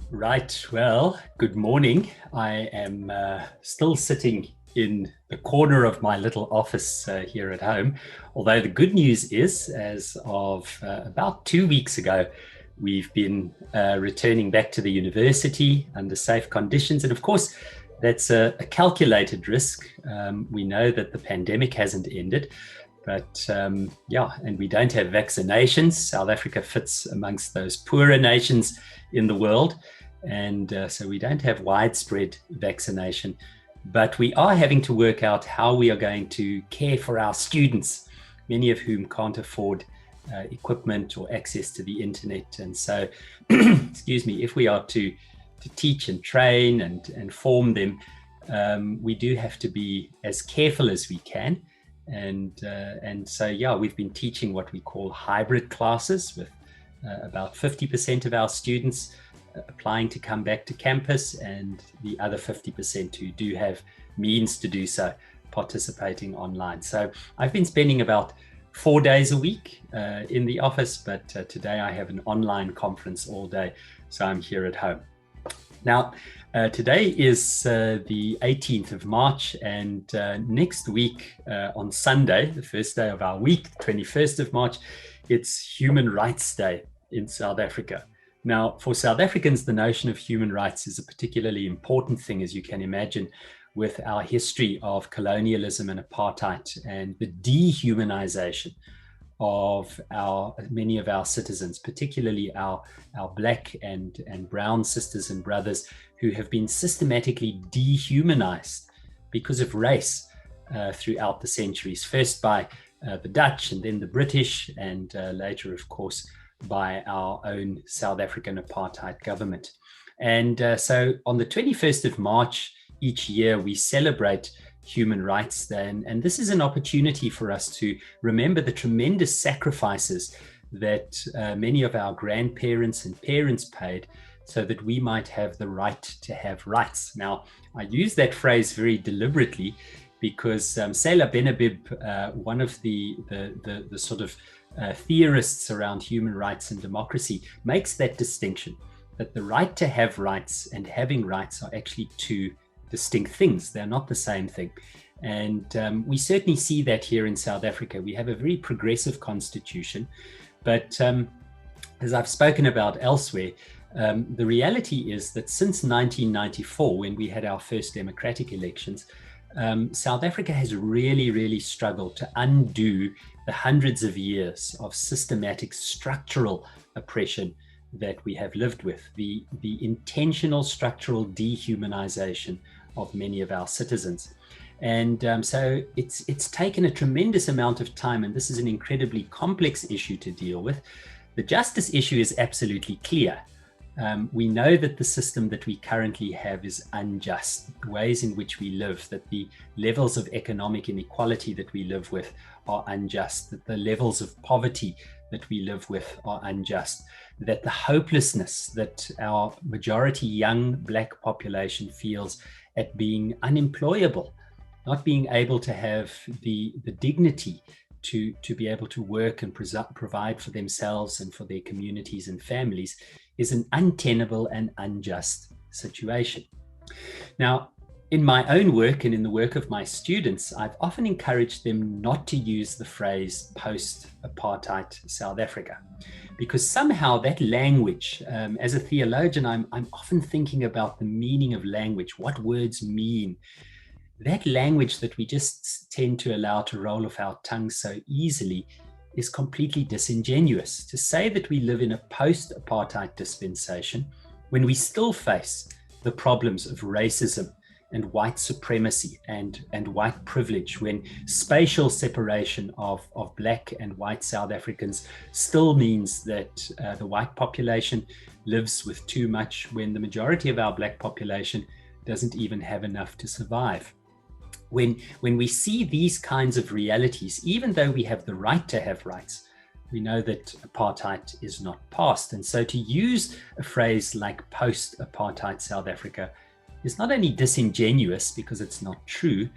Right. Well, good morning. I am still sitting in the corner of my little office here at home. Although the good news is, as of about 2 weeks ago, we've been returning back to the university under safe conditions. And of course, that's a calculated risk. We know that the pandemic hasn't ended. But yeah, and we don't have vaccinations. South Africa fits amongst those poorer nations in the world. And so we don't have widespread vaccination, but we are having to work out how we are going to care for our students, many of whom can't afford equipment or access to the internet. And so, excuse me, if we are to teach and train and form them, we do have to be as careful as we can. And so, yeah, we've been teaching what we call hybrid classes with about 50% of our students applying to come back to campus, and the other 50% who do have means to do so participating online. So I've been spending about 4 days a week in the office, but today I have an online conference all day, so I'm here at home. Now, today is the 18th of March, and next week on Sunday, the first day of our week, 21st of March, it's Human Rights Day in South Africa. Now, for South Africans, the notion of human rights is a particularly important thing, as you can imagine, with our history of colonialism and apartheid and the dehumanization of many of our citizens, particularly our Black and brown sisters and brothers who have been systematically dehumanized because of race throughout the centuries, first by the Dutch and then the British, and later, of course, by our own South African apartheid government. And so on the 21st of March each year, we celebrate Human Rights Day. And this is an opportunity for us to remember the tremendous sacrifices that many of our grandparents and parents paid so that we might have the right to have rights. Now, I use that phrase very deliberately because Sela Benabib, one of the sort of theorists around human rights and democracy, makes that distinction, that the right to have rights and having rights are actually two distinct things. They're not the same thing. And we certainly see that here in South Africa. We have a very progressive constitution, but as I've spoken about elsewhere, the reality is that since 1994, when we had our first democratic elections, South Africa has really struggled to undo the hundreds of years of systematic structural oppression that we have lived with, the intentional structural dehumanization of many of our citizens. And so it's taken a tremendous amount of time, and this is an incredibly complex issue to deal with. The justice issue is absolutely clear. We know that the system that we currently have is unjust, the ways in which we live, that the levels of economic inequality that we live with are unjust, that the levels of poverty that we live with are unjust, that the hopelessness that our majority young Black population feels at being unemployable, not being able to have the dignity to be able to work and provide for themselves and for their communities and families, is an untenable and unjust situation. Now, in my own work and in the work of my students, I've often encouraged them not to use the phrase post-apartheid South Africa, because somehow that language, as a theologian, I'm often thinking about the meaning of language, what words mean. That language that we just tend to allow to roll off our tongues so easily is completely disingenuous. To say that we live in a post-apartheid dispensation when we still face the problems of racism and white supremacy and white privilege, when spatial separation of Black and white South Africans still means that the white population lives with too much, when the majority of our Black population doesn't even have enough to survive. When we see these kinds of realities, even though we have the right to have rights, we know that apartheid is not past. And so to use a phrase like post-apartheid South Africa is not only disingenuous because it's not true,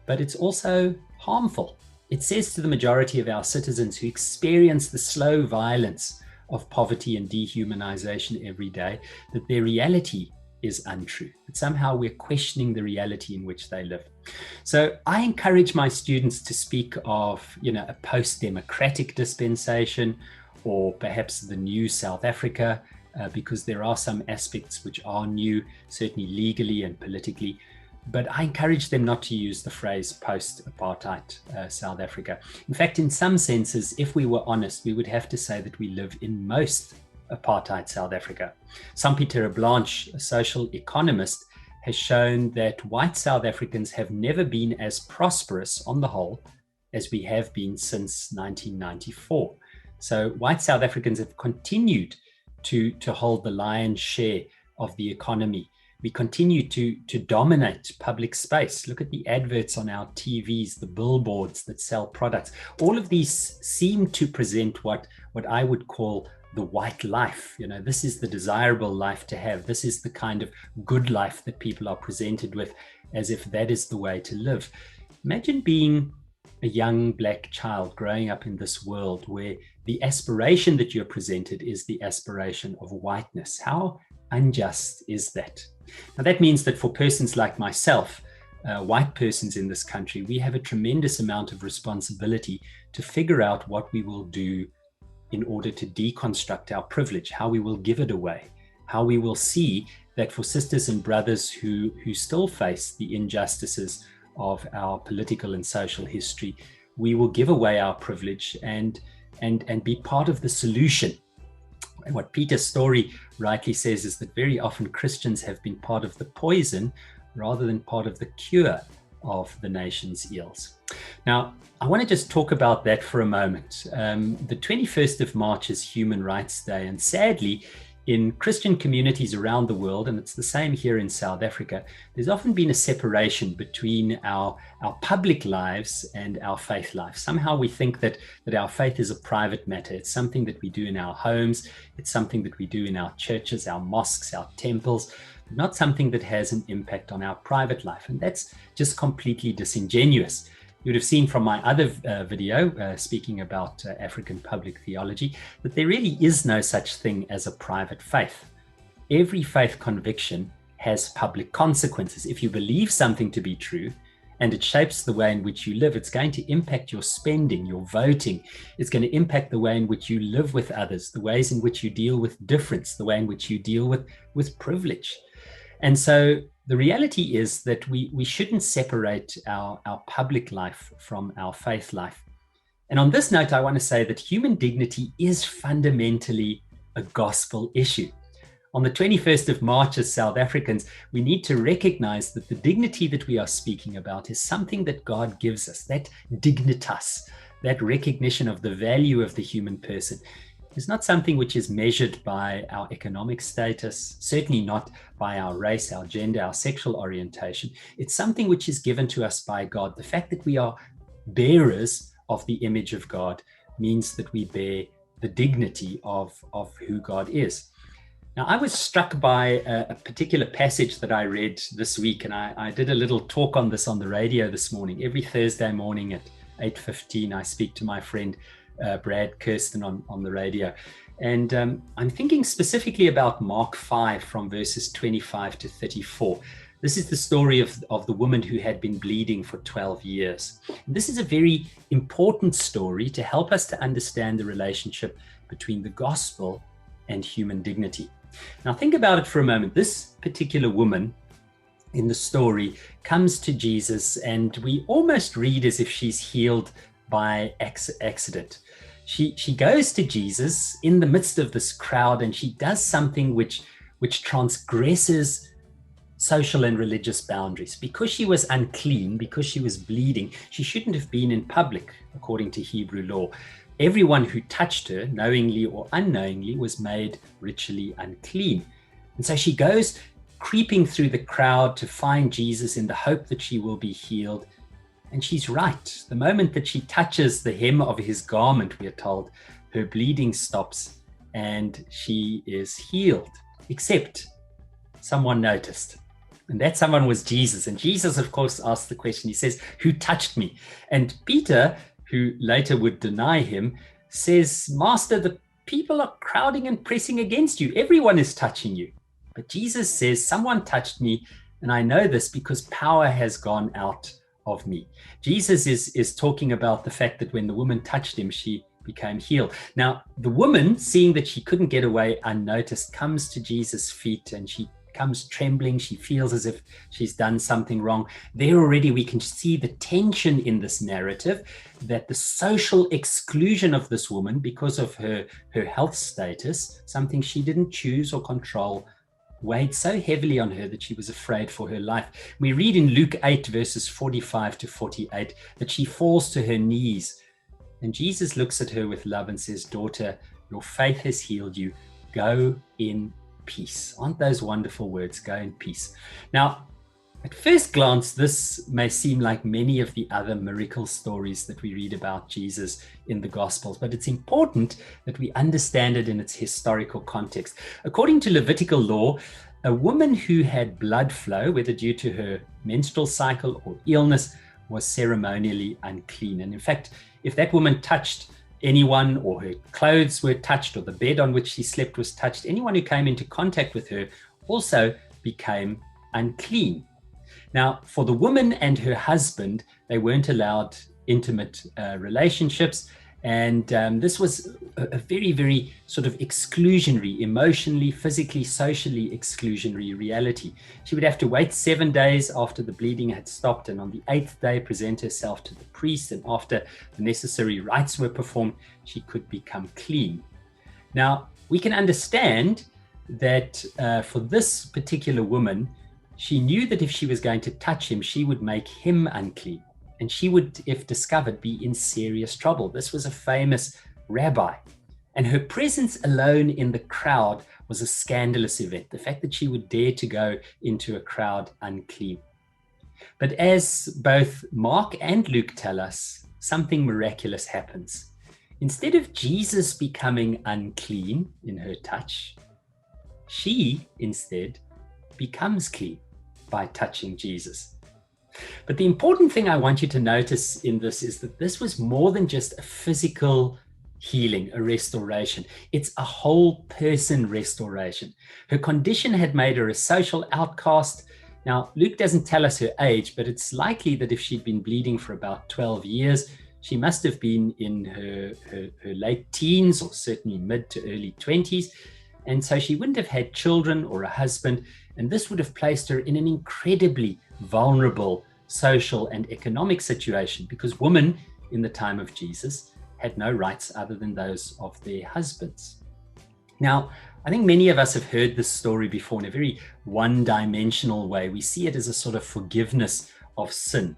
but it's also harmful. It says to the majority of our citizens who experience the slow violence of poverty and dehumanization every day, that their reality is untrue, that somehow we're questioning the reality in which they live. So I encourage my students to speak of, a post-democratic dispensation, or perhaps the new South Africa, because there are some aspects which are new, certainly legally and politically. But I encourage them not to use the phrase post-apartheid South Africa. In fact, in some senses, if we were honest, we would have to say that we live in most apartheid South Africa. Sampieter Blanche, a social economist, has shown that white South Africans have never been as prosperous on the whole as we have been since 1994. So white South Africans have continued to hold the lion's share of the economy. We continue to dominate public space. Look at the adverts on our TVs, the billboards that sell products. All of these seem to present what I would call the white life. This is the desirable life to have. This is the kind of good life that people are presented with, as if that is the way to live. Imagine being a young black child growing up in this world where the aspiration that you're presented is the aspiration of whiteness. How unjust is that? Now, that means that for persons like myself, white persons in this country, we have a tremendous amount of responsibility to figure out what we will do in order to deconstruct our privilege, how we will give it away, how we will see that for sisters and brothers who still face the injustices of our political and social history, we will give away our privilege and be part of the solution. And what Peter Story rightly says is that very often Christians have been part of the poison rather than part of the cure of the nation's ills. Now, I want to just talk about that for a moment. The 21st of March is Human Rights Day, and sadly, in Christian communities around the world, and it's the same here in South Africa, there's often been a separation between our public lives and our faith life. Somehow we think that our faith is a private matter. It's something that we do in our homes. It's something that we do in our churches, our mosques, our temples, not something that has an impact on our private life. And that's just completely disingenuous. You would have seen from my other video speaking about African public theology that there really is no such thing as a private faith. Every faith conviction has public consequences. If you believe something to be true and it shapes the way in which you live, it's going to impact your spending, your voting. It's going to impact the way in which you live with others, the ways in which you deal with difference, the way in which you deal with privilege. And so the reality is that we shouldn't separate our public life from our faith life. And on this note, I want to say that human dignity is fundamentally a gospel issue. On the 21st of March, as South Africans, we need to recognize that the dignity that we are speaking about is something that God gives us, that dignitas, that recognition of the value of the human person. Is not something which is measured by our economic status, certainly not by our race, our gender, our sexual orientation. It's something which is given to us by God. The fact that we are bearers of the image of God means that we bear the dignity of who God is. Now, I was struck by a particular passage that I read this week, and I did a little talk on this on the radio this morning. Every Thursday morning at 8:15, I speak to my friend Brad Kirsten on the radio. And I'm thinking specifically about Mark 5 from verses 25 to 34. This is the story of the woman who had been bleeding for 12 years. And this is a very important story to help us to understand the relationship between the gospel and human dignity. Now think about it for a moment. This particular woman in the story comes to Jesus, and we almost read as if she's healed by accident. She goes to Jesus in the midst of this crowd, and she does something which transgresses social and religious boundaries. Because she was unclean, because she was bleeding, she shouldn't have been in public, according to Hebrew law. Everyone who touched her, knowingly or unknowingly, was made ritually unclean. And so she goes creeping through the crowd to find Jesus in the hope that she will be healed. And she's right. The moment that she touches the hem of his garment, we are told, her bleeding stops and she is healed. Except someone noticed. And that someone was Jesus. And Jesus, of course, asked the question. He says, "Who touched me?" And Peter, who later would deny him, says, "Master, people are crowding and pressing against you. Everyone is touching you. But Jesus says, someone touched me, and I know this because power has gone out of me. Jesus is talking about the fact that when the woman touched him, she became healed. Now, the woman, seeing that she couldn't get away unnoticed, comes to Jesus' feet, and she comes trembling. She feels as if she's done something wrong. There already we can see the tension in this narrative, that the social exclusion of this woman because of her health status, something she didn't choose or control, weighed so heavily on her that she was afraid for her life. We read in Luke 8 verses 45 to 48 that she falls to her knees, and Jesus looks at her with love and says, "Daughter, your faith has healed you. Go in peace." Aren't those wonderful words? Go in peace. Now, at first glance, this may seem like many of the other miracle stories that we read about Jesus in the Gospels, but it's important that we understand it in its historical context. According to Levitical law, a woman who had blood flow, whether due to her menstrual cycle or illness, was ceremonially unclean. And in fact, if that woman touched anyone, or her clothes were touched, or the bed on which she slept was touched, anyone who came into contact with her also became unclean. Now, for the woman and her husband, they weren't allowed intimate relationships. And this was a very, very sort of exclusionary, emotionally, physically, socially exclusionary reality. She would have to wait 7 days after the bleeding had stopped, and on the 8th day present herself to the priest. And after the necessary rites were performed, she could become clean. Now, we can understand that for this particular woman, she knew that if she was going to touch him, she would make him unclean. And she would, if discovered, be in serious trouble. This was a famous rabbi. And her presence alone in the crowd was a scandalous event. The fact that she would dare to go into a crowd unclean. But as both Mark and Luke tell us, something miraculous happens. Instead of Jesus becoming unclean in her touch, she instead becomes clean by touching Jesus. But the important thing I want you to notice in this is that this was more than just a physical healing, a restoration. It's a whole person restoration. Her condition had made her a social outcast. Now, Luke doesn't tell us her age, but it's likely that if she'd been bleeding for about 12 years, she must have been in her late teens, or certainly mid to early 20s. And so she wouldn't have had children or a husband. And this would have placed her in an incredibly vulnerable social and economic situation, because women in the time of Jesus had no rights other than those of their husbands. Now, I think many of us have heard this story before in a very one-dimensional way. We see it as a sort of forgiveness of sin.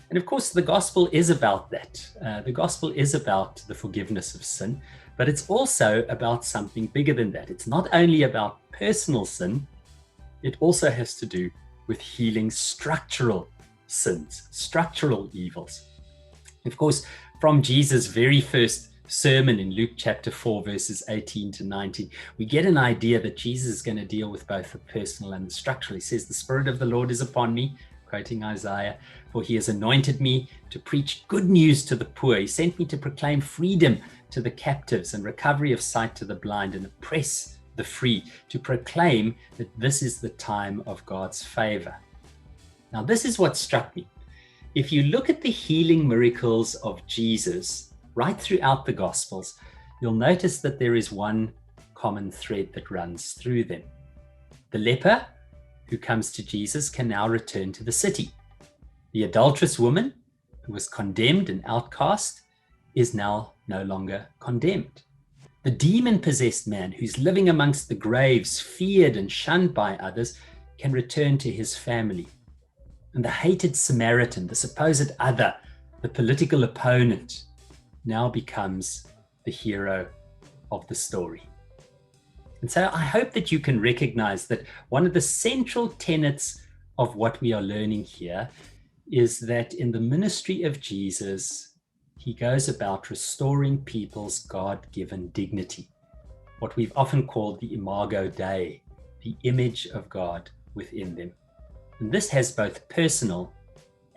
And of course, the gospel is about that. The gospel is about the forgiveness of sin, but it's also about something bigger than that. It's not only about personal sin, it also has to do with healing structural sins, structural evils. Of course, from Jesus' very first sermon in Luke chapter 4, verses 18 to 19, we get an idea that Jesus is going to deal with both the personal and the structural. He says, "The Spirit of the Lord is upon me," quoting Isaiah, "for he has anointed me to preach good news to the poor. He sent me to proclaim freedom to the captives and recovery of sight to the blind, and oppress the free, to proclaim that this is the time of God's favor." Now, this is what struck me. If you look at the healing miracles of Jesus right throughout the Gospels, you'll notice that there is one common thread that runs through them. The leper who comes to Jesus can now return to the city. The adulterous woman who was condemned and outcast is now no longer condemned. The demon-possessed man who's living amongst the graves, feared and shunned by others, can return to his family. And the hated Samaritan, the supposed other, the political opponent, now becomes the hero of the story. And so I hope that you can recognize that one of the central tenets of what we are learning here is that in the ministry of Jesus, he goes about restoring people's God-given dignity, what we've often called the imago Dei, the image of God within them. And this has both personal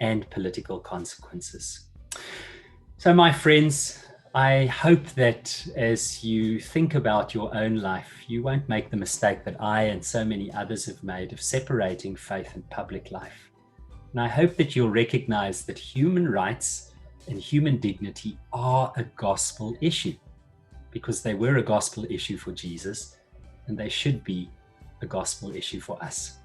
and political consequences. So my friends, I hope that as you think about your own life, you won't make the mistake that I and so many others have made of separating faith and public life. And I hope that you'll recognize that human rights and human dignity are a gospel issue, because they were a gospel issue for Jesus, and they should be a gospel issue for us.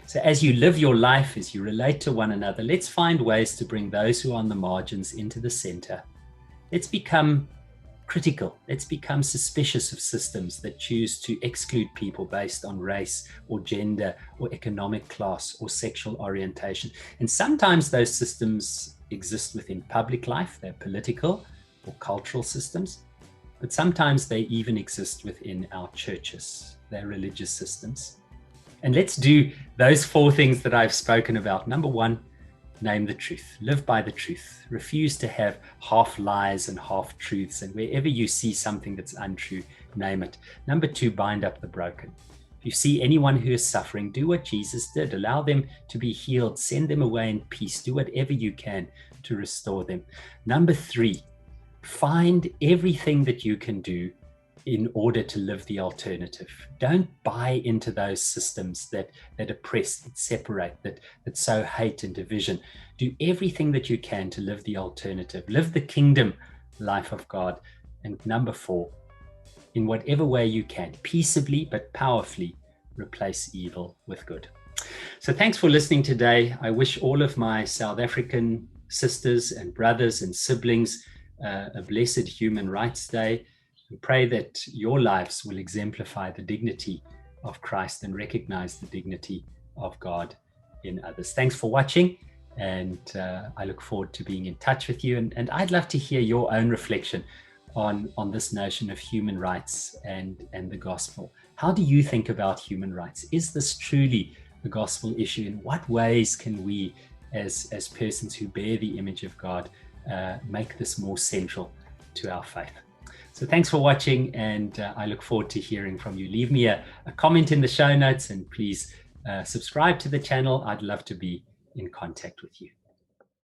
So as you live your life, as you relate to one another, let's find ways to bring those who are on the margins into the center. Let's become critical. Let's become suspicious of systems that choose to exclude people based on race or gender or economic class or sexual orientation. And sometimes those systems exist within public life. They're political or cultural systems, but sometimes they even exist within our churches. They're religious systems. And let's do those 4 things that I've spoken about. Number 1, name the truth. Live by the truth. Refuse to have half lies and half truths. And wherever you see something that's untrue, name it. Number 2, bind up the broken. If you see anyone who is suffering, do what Jesus did. Allow them to be healed. Send them away in peace. Do whatever you can to restore them. Number 3, find everything that you can do in order to live the alternative. Don't buy into those systems that oppress, that separate, that sow hate and division. Do everything that you can to live the alternative. Live the kingdom life of God. And number 4, in whatever way you can, peaceably but powerfully, replace evil with good. So thanks for listening today. I wish all of my South African sisters and brothers and siblings a blessed Human Rights Day. And pray that your lives will exemplify the dignity of Christ and recognize the dignity of God in others. Thanks for watching, and I look forward to being in touch with you. And I'd love to hear your own reflection on this notion of human rights and the gospel. How do you think about human rights? Is this truly a gospel issue? In what ways can we, as persons who bear the image of God, make this more central to our faith? So thanks for watching, and I look forward to hearing from you. Leave me a comment in the show notes, and please subscribe to the channel. I'd love to be in contact with you.